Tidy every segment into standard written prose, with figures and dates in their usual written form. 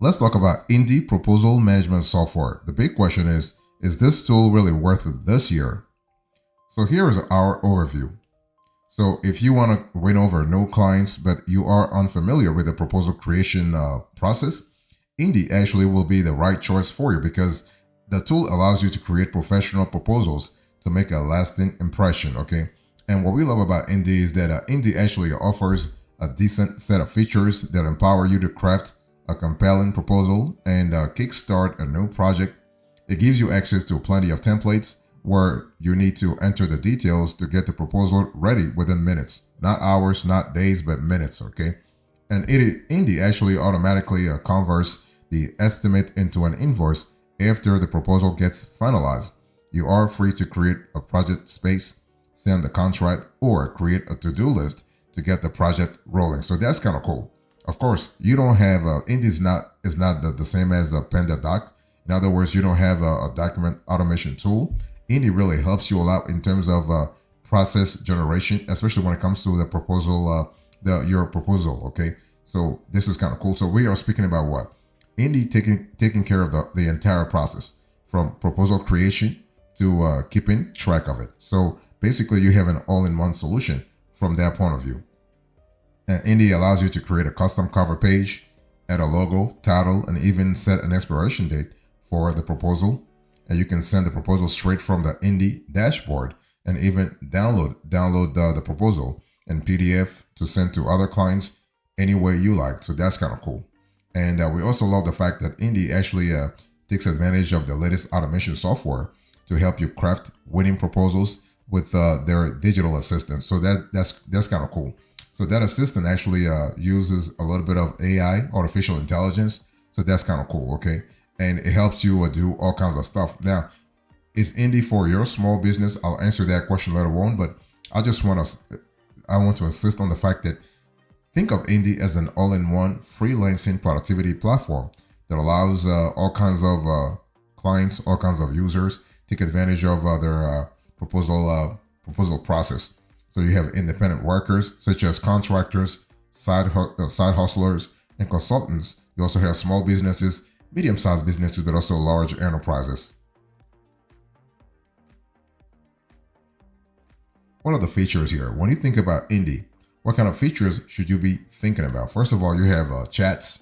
let's talk about Indy Proposal Management Software. The big question is this tool really worth it this year? So here is our overview. So if you want to win over new clients, but you are unfamiliar with the proposal creation process, Indy actually will be the right choice for you because the tool allows you to create professional proposals to make a lasting impression, okay? And what we love about Indy is that Indy actually offers a decent set of features that empower you to craft a compelling proposal and kickstart a new project. It gives you access to plenty of templates where you need to enter the details to get the proposal ready within minutes, not hours, not days, but minutes, okay? And Indy actually automatically converts the estimate into an invoice after the proposal gets finalized. You are free to create a project space, send the contract, or create a to-do list to get the project rolling. So that's kind of cool. Of course, you don't have Indy is not the same as a PandaDoc. In other words, you don't have a document automation tool. Indy really helps you a lot in terms of process generation, especially when it comes to the proposal, your proposal. Okay, so this is kind of cool. So we are speaking about what Indy taking care of the entire process from proposal creation to keeping track of it. So basically, you have an all-in-one solution from that point of view. And Indy allows you to create a custom cover page, add a logo, title, and even set an expiration date for the proposal. And you can send the proposal straight from the Indy dashboard and even download the proposal in PDF to send to other clients any way you like. So that's kind of cool. And we also love the fact that Indy actually takes advantage of the latest automation software to help you craft winning proposals with their digital assistant. So that's kind of cool. So that assistant actually uses a little bit of AI, artificial intelligence. So that's kind of cool, okay? And it helps you do all kinds of stuff. Now, is Indy for your small business? I'll answer that question later on, but I want to insist on the fact that think of Indy as an all-in-one freelancing productivity platform that allows all kinds of clients, all kinds of users take advantage of their proposal process. So you have independent workers such as contractors, side hustlers, and consultants. You also have small businesses, medium-sized businesses, but also large enterprises. What are the features here? When you think about Indy, what kind of features should you be thinking about? First of all, you have chats,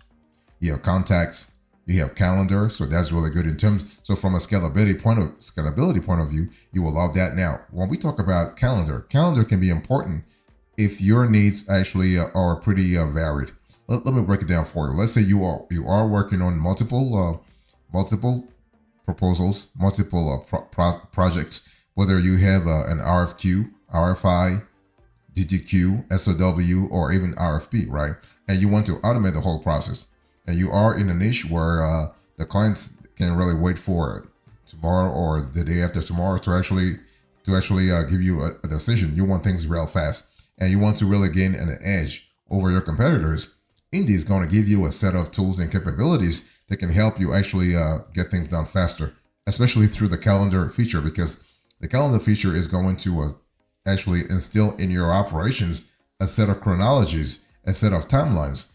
you have contacts, you have calendar. So that's really good in terms. So from a scalability point of view, you will love that. Now, when we talk about calendar can be important if your needs actually are pretty varied. Let me break it down for you. Let's say you are working on multiple proposals, multiple projects. Whether you have an RFQ, RFI, DTQ, SOW, or even RFP, right? And you want to automate the whole process. And you are in a niche where the clients can really wait for tomorrow or the day after tomorrow to actually give you a decision. You want things real fast, and you want to really gain an edge over your competitors. Indy is going to give you a set of tools and capabilities that can help you actually get things done faster, especially through the calendar feature, because the calendar feature is going to actually instill in your operations a set of chronologies, a set of timelines,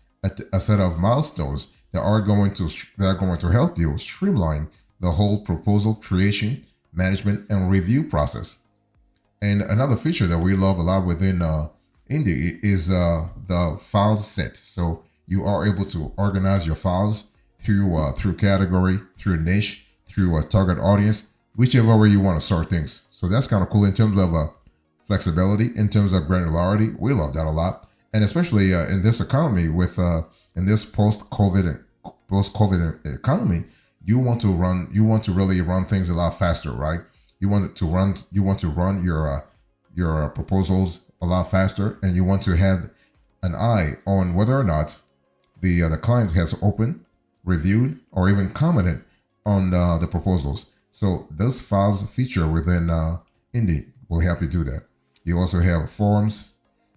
a set of milestones that are going to help you streamline the whole proposal creation, management, and review process. And another feature that we love a lot within Indy is the files set. So you are able to organize your files through category, through niche, through a target audience, whichever way you want to sort things. So that's kind of cool in terms of flexibility, in terms of granularity. We love that a lot. And especially in this economy, in this post-COVID economy, you want to really run things a lot faster, right? You want to run your proposals a lot faster, and you want to have an eye on whether or not the client has opened, reviewed, or even commented on the proposals. So this files feature within Indy will help you do that. You also have forms.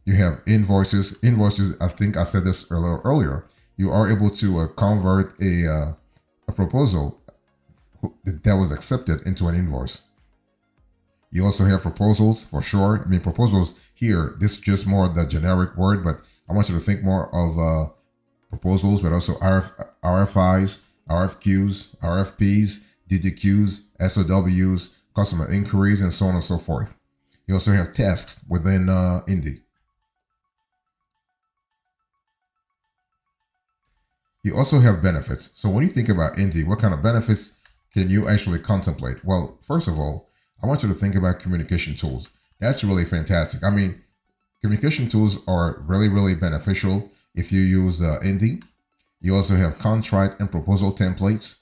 You have invoices. Invoices, I think I said this earlier. You are able to convert a proposal that was accepted into an invoice. You also have proposals for sure. I mean, proposals here, this is just more the generic word, but I want you to think more of proposals, but also RFIs, RFQs, RFPs, DDQs, SOWs, customer inquiries, and so on and so forth. You also have tasks within Indy. You also have benefits. So when you think about Indy, what kind of benefits can you actually contemplate? Well, first of all, I want you to think about communication tools. That's really fantastic. I mean, communication tools are really, really beneficial if you use Indy. You also have contract and proposal templates,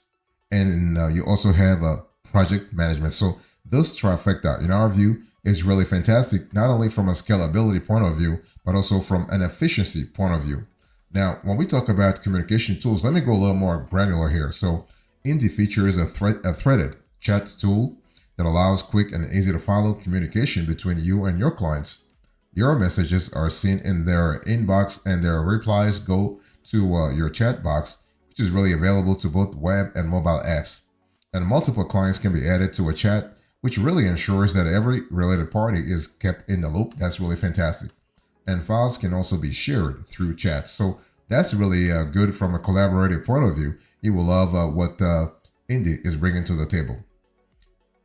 and you also have project management. So this trifecta, in our view, is really fantastic, not only from a scalability point of view, but also from an efficiency point of view. Now, when we talk about communication tools, let me go a little more granular here. So Indy features a threaded chat tool that allows quick and easy to follow communication between you and your clients. Your messages are seen in their inbox and their replies go to your chat box, which is really available to both web and mobile apps. And multiple clients can be added to a chat, which really ensures that every related party is kept in the loop. That's really fantastic. And files can also be shared through chats. So that's really good from a collaborative point of view. You will love what Indy is bringing to the table.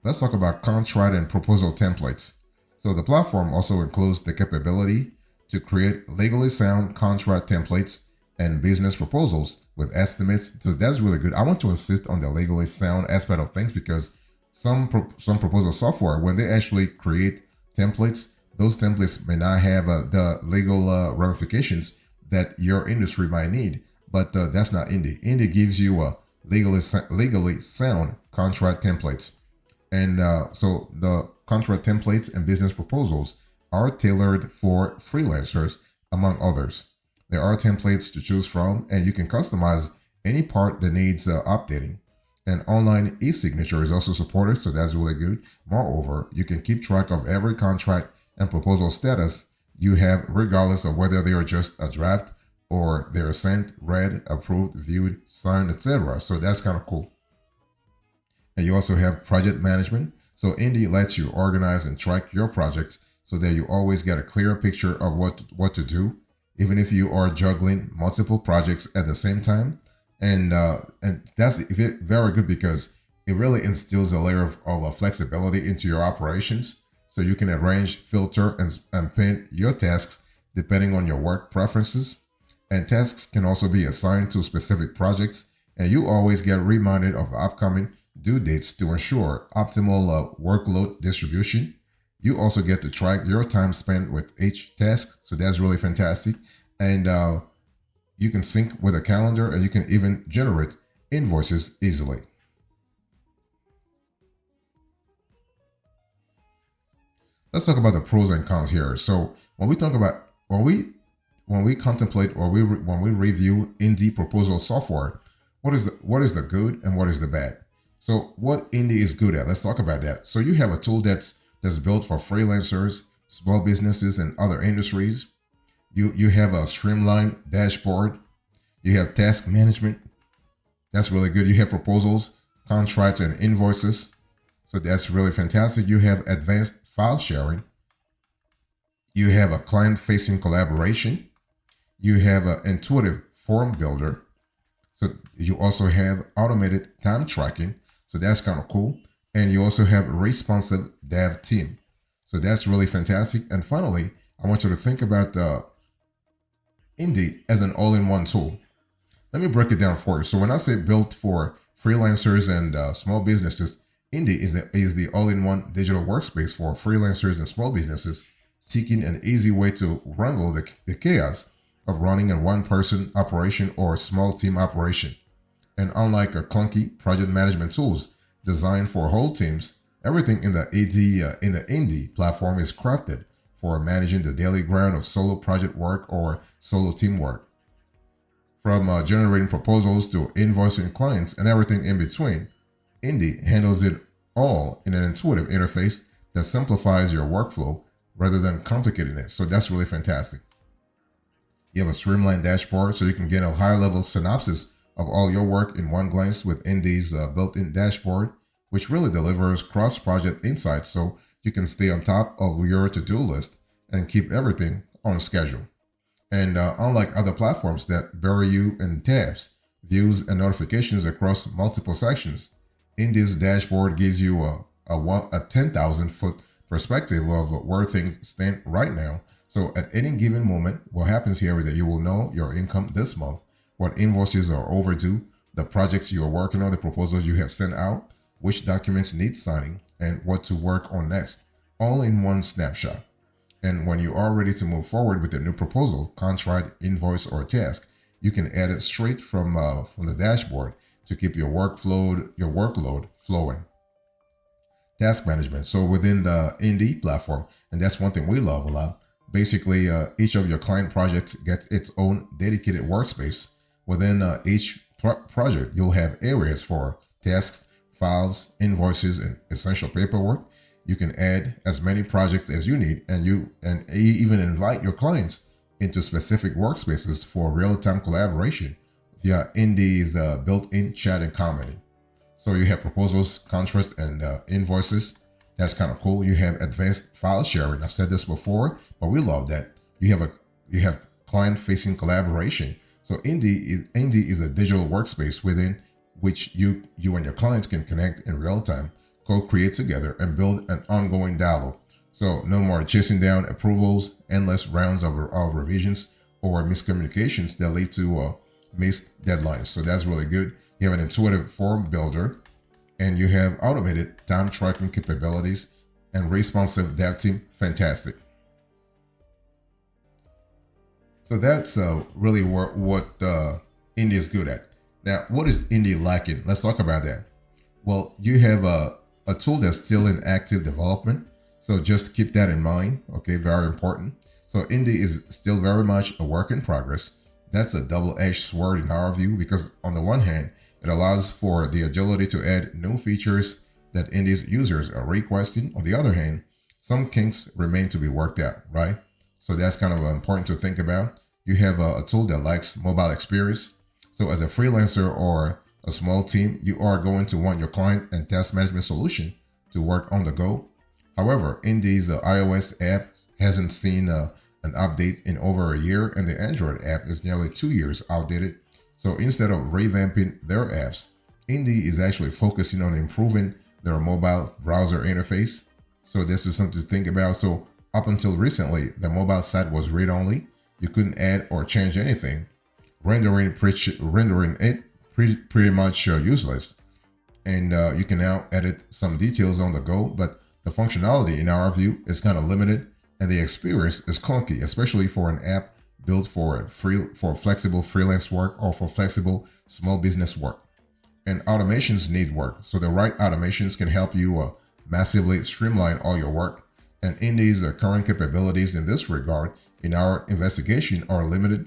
Let's talk about contract and proposal templates. So the platform also includes the capability to create legally sound contract templates and business proposals with estimates. So that's really good. I want to insist on the legally sound aspect of things because some proposal software, when they actually create templates, those templates may not have the legal ramifications that your industry might need, but that's not Indy. Indy gives you legally sound contract templates. And so the contract templates and business proposals are tailored for freelancers, among others. There are templates to choose from, and you can customize any part that needs updating. And online e-signature is also supported, so that's really good. Moreover, you can keep track of every contract and proposal status you have, regardless of whether they are just a draft or they're sent, read, approved, viewed, signed, etc. So that's kind of cool. And you also have project management. So Indy lets you organize and track your projects so that you always get a clear picture of what to do, even if you are juggling multiple projects at the same time. And that's very good because it really instills a layer of flexibility into your operations. So you can arrange, filter, and pin your tasks depending on your work preferences. And tasks can also be assigned to specific projects. And you always get reminded of upcoming due dates to ensure optimal workload distribution. You also get to track your time spent with each task. So that's really fantastic. And you can sync with a calendar, and you can even generate invoices easily. Let's talk about the pros and cons here. So when we talk about when we contemplate or when we review Indy Proposal Software, what is the good and what is the bad? So what Indy is good at, let's talk about that. So you have a tool that's built for freelancers, small businesses, and other industries. You have a streamlined dashboard. You have task management. That's really good. You have proposals, contracts, and invoices. So that's really fantastic. You have advanced file sharing. You have a client-facing collaboration. You have an intuitive form builder. So you also have automated time tracking. So that's kind of cool. And you also have a responsive dev team. So that's really fantastic. And finally, I want you to think about Indy as an all-in-one tool. Let me break it down for you. So when I say built for freelancers and small businesses, Indy is the all-in-one digital workspace for freelancers and small businesses seeking an easy way to wrangle the chaos of running a one-person operation or small team operation. And unlike a clunky project management tools designed for whole teams, everything in the Indy platform is crafted for managing the daily grind of solo project work or solo team work. From generating proposals to invoicing clients and everything in between, Indy handles it all in an intuitive interface that simplifies your workflow rather than complicating it. So that's really fantastic. You have a streamlined dashboard so you can get a high-level synopsis of all your work in one glance with Indy's built-in dashboard, which really delivers cross-project insights so you can stay on top of your to-do list and keep everything on schedule. And unlike other platforms that bury you in tabs, views, and notifications across multiple sections, Indy's dashboard gives you a 10,000-foot perspective of where things stand right now. So at any given moment, what happens here is that you will know your income this month, what invoices are overdue, the projects you are working on, the proposals you have sent out, which documents need signing, and what to work on next, all in one snapshot. And when you are ready to move forward with a new proposal, contract, invoice, or task, you can add it straight from the dashboard to keep your workload flowing. Task management. So within the Indy platform, and that's one thing we love a lot. Basically, each of your client projects gets its own dedicated workspace. Within each project, you'll have areas for tasks, files, invoices, and essential paperwork. You can add as many projects as you need, and you even invite your clients into specific workspaces for real-time collaboration via Indy's built-in chat and commenting. So you have proposals, contracts, and invoices. That's kind of cool. You have advanced file sharing. I've said this before, but we love that. You have client-facing collaboration. So Indy is a digital workspace within which you and your clients can connect in real time, co-create together, and build an ongoing dialogue. So no more chasing down approvals, endless rounds of revisions, or miscommunications that lead to missed deadlines. So that's really good. You have an intuitive form builder, and you have automated time tracking capabilities and responsive dev team. Fantastic. So that's really what Indy is good at. Now, what is Indy lacking? Let's talk about that. Well, you have a tool that's still in active development. So just keep that in mind. Okay, very important. So Indy is still very much a work in progress. That's a double-edged sword in our view, because on the one hand, it allows for the agility to add new features that Indy's users are requesting. On the other hand, some kinks remain to be worked out, right? So that's kind of important to think about. You have a tool that likes mobile experience. So as a freelancer or a small team, you are going to want your client and task management solution to work on the go. However, Indy's iOS app hasn't seen an update in over a year, and the Android app is nearly 2 years outdated. So instead of revamping their apps, Indy is actually focusing on improving their mobile browser interface. So this is something to think about. So up until recently, the mobile site was read-only. You couldn't add or change anything, rendering it pretty much useless. And you can now edit some details on the go, but the functionality in our view is kind of limited, and the experience is clunky, especially for an app built for flexible freelance work or for flexible small business work. And automations need work. So the right automations can help you massively streamline all your work. And Indy's current capabilities in this regard, in our investigation, are limited.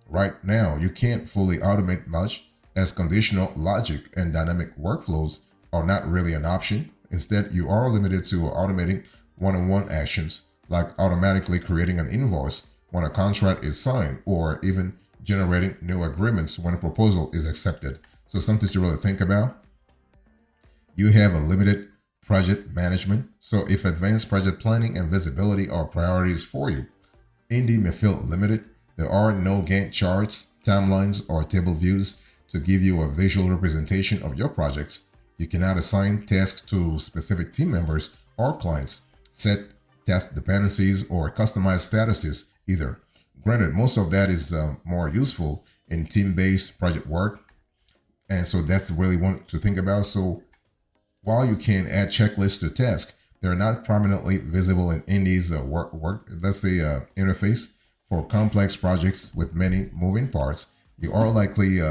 Right now, you can't fully automate much, as conditional logic and dynamic workflows are not really an option. Instead, you are limited to automating one-on-one actions, like automatically creating an invoice when a contract is signed, or even generating new agreements when a proposal is accepted. So something to really think about. You have a limited project management. So if advanced project planning and visibility are priorities for you, Indy may feel limited. There are no Gantt charts, timelines, or table views to give you a visual representation of your projects. You cannot assign tasks to specific team members or clients, set task dependencies, or customize statuses either. Granted, most of that is more useful in team-based project work. And so that's really one to think about. So while you can add checklists to tasks, they're not prominently visible in Indy's interface. For complex projects with many moving parts, you are likely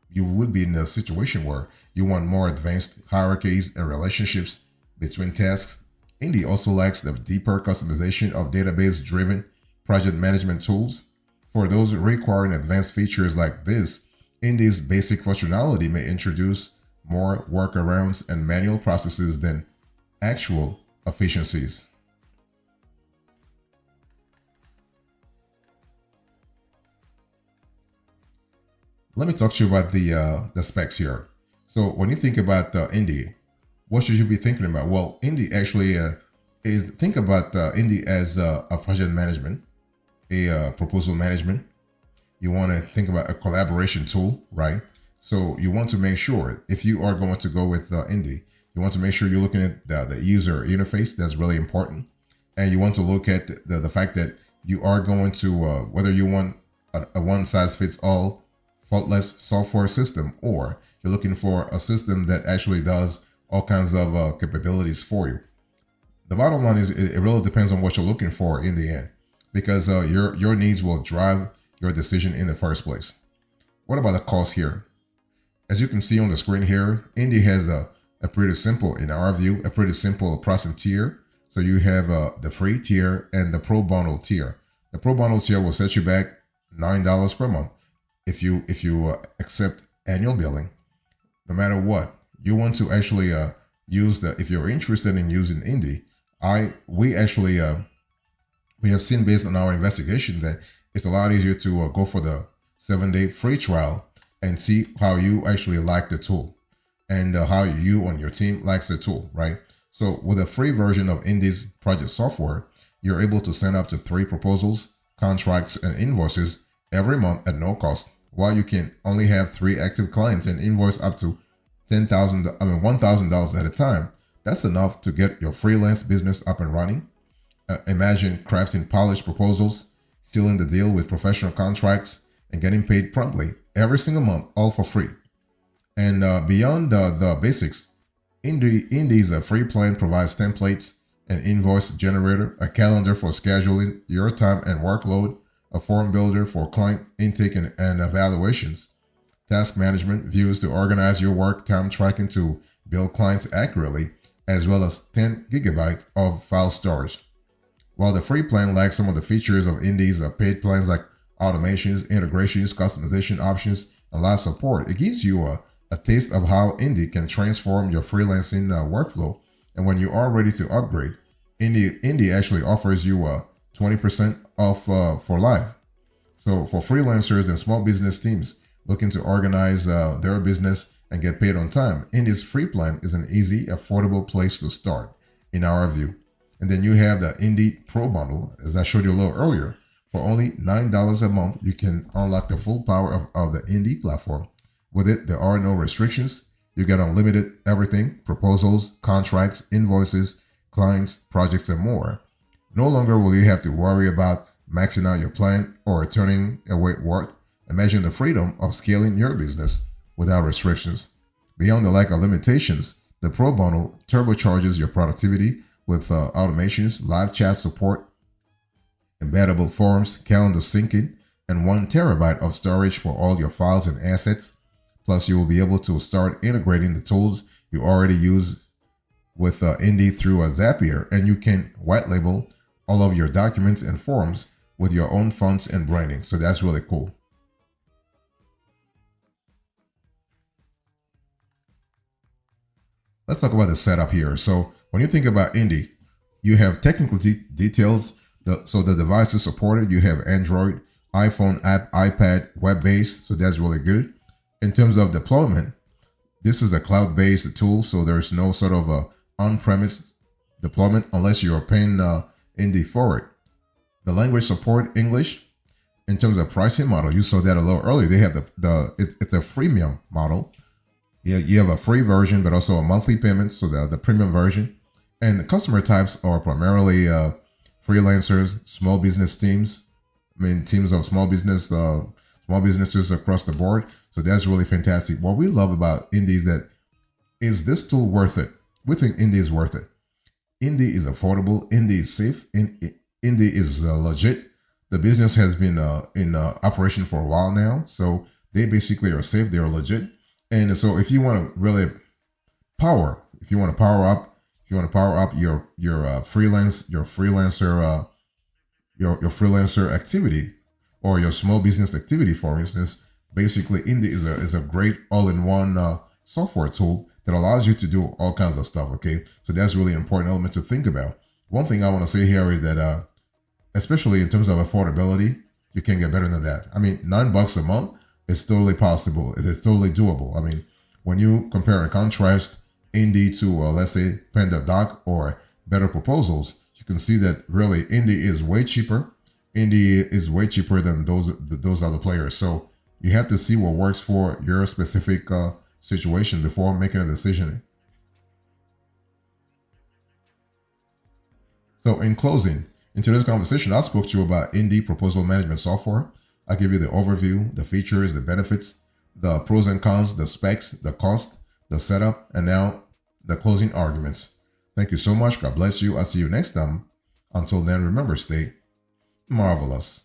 you would be in a situation where you want more advanced hierarchies and relationships between tasks. Indy also lacks the deeper customization of database-driven project management tools. For those requiring advanced features like this, Indy's basic functionality may introduce more workarounds and manual processes than actual efficiencies. Let me talk to you about the specs here. So when you think about Indy, what should you be thinking about? Well, Indy actually think about Indy as a project management. a proposal management. You want to think about a collaboration tool, right? So you want to make sure if you are going to go with Indy, you want to make sure you're looking at the user interface. That's really important. And you want to look at the fact that you are going to, whether you want a one size fits all faultless software system, or you're looking for a system that actually does all kinds of capabilities for you. The bottom line is it really depends on what you're looking for in the end, because your needs will drive your decision in the first place. What about the cost here? As you can see on the screen here, Indy has a pretty simple, in our view, a pretty simple pricing tier. So you have the free tier and the pro bundle tier. The pro bundle tier will set you back $9 per month if you accept annual billing. No matter what, you want to actually use if you're interested in using Indy, we have seen based on our investigation that it's a lot easier to go for the 7-day free trial and see how you actually like the tool and how you and your team likes the tool, right? So with a free version of Indy's project software, you're able to send up to 3 proposals, contracts, and invoices every month at no cost, while you can only have 3 active clients and invoice up to $1,000 at a time. That's enough to get your freelance business up and running. Imagine crafting polished proposals, sealing the deal with professional contracts, and getting paid promptly every single month, all for free. And beyond the basics, Indy's free plan provides templates, an invoice generator, a calendar for scheduling your time and workload, a form builder for client intake and evaluations, task management, views to organize your work, time tracking to bill clients accurately, as well as 10 gigabytes of file storage. While the free plan lacks some of the features of Indy's paid plans like automations, integrations, customization options, and live support, it gives you a taste of how Indy can transform your freelancing workflow. And when you are ready to upgrade, Indy actually offers you 20% off for life. So for freelancers and small business teams looking to organize their business and get paid on time, Indy's free plan is an easy, affordable place to start, in our view. And then you have the Indy Pro Bundle, as I showed you a little earlier. For only $9 a month, you can unlock the full power of the Indy platform. With it, there are no restrictions. You get unlimited everything: proposals, contracts, invoices, clients, projects, and more. No longer will you have to worry about maxing out your plan or turning away work. Imagine the freedom of scaling your business without restrictions. Beyond the lack of limitations, the Pro Bundle turbocharges your productivity with automations, live chat support, embeddable forms, calendar syncing, and 1 terabyte of storage for all your files and assets. Plus, you will be able to start integrating the tools you already use with Indy through a Zapier, and you can white label all of your documents and forms with your own fonts and branding. So that's really cool. Let's talk about the setup here. So when you think about Indy, you have technical details. So the devices supported, you have Android, iPhone app, iPad, web-based. So that's really good. In terms of deployment, this is a cloud-based tool. So there's no sort of a on-premise deployment unless you're paying Indy for it. The language support, English. In terms of pricing model, you saw that a little earlier. They have it's a freemium model. Yeah, you have a free version, but also a monthly payment. So the premium version. And the customer types are primarily freelancers, small business teams. I mean, teams of small businesses across the board. So that's really fantastic. What we love about Indy is this tool worth it? We think Indy is worth it. Indy is affordable. Indy is safe. Indy is legit. The business has been in operation for a while now. So they basically are safe. They are legit. And so if you want to really power up your freelancer activity or your small business activity, for instance, basically Indy is a great all-in-one software tool that allows you to do all kinds of stuff. Okay, so that's really important element to think about. One thing I want to say here is that especially in terms of affordability, you can't get better than that. I mean, $9 a month is totally possible. It's totally doable. I mean, when you compare and contrast Indy to let's say PandaDoc or Better Proposals, you can see that really Indy is way cheaper. Indy is way cheaper than those other players. So you have to see what works for your specific situation before making a decision. So in closing, in today's conversation, I spoke to you about Indy Proposal Management Software. I give you the overview, the features, the benefits, the pros and cons, the specs, the cost, the setup, and now the closing arguments. Thank you so much. God bless you. I'll see you next time. Until then, remember, stay marvelous.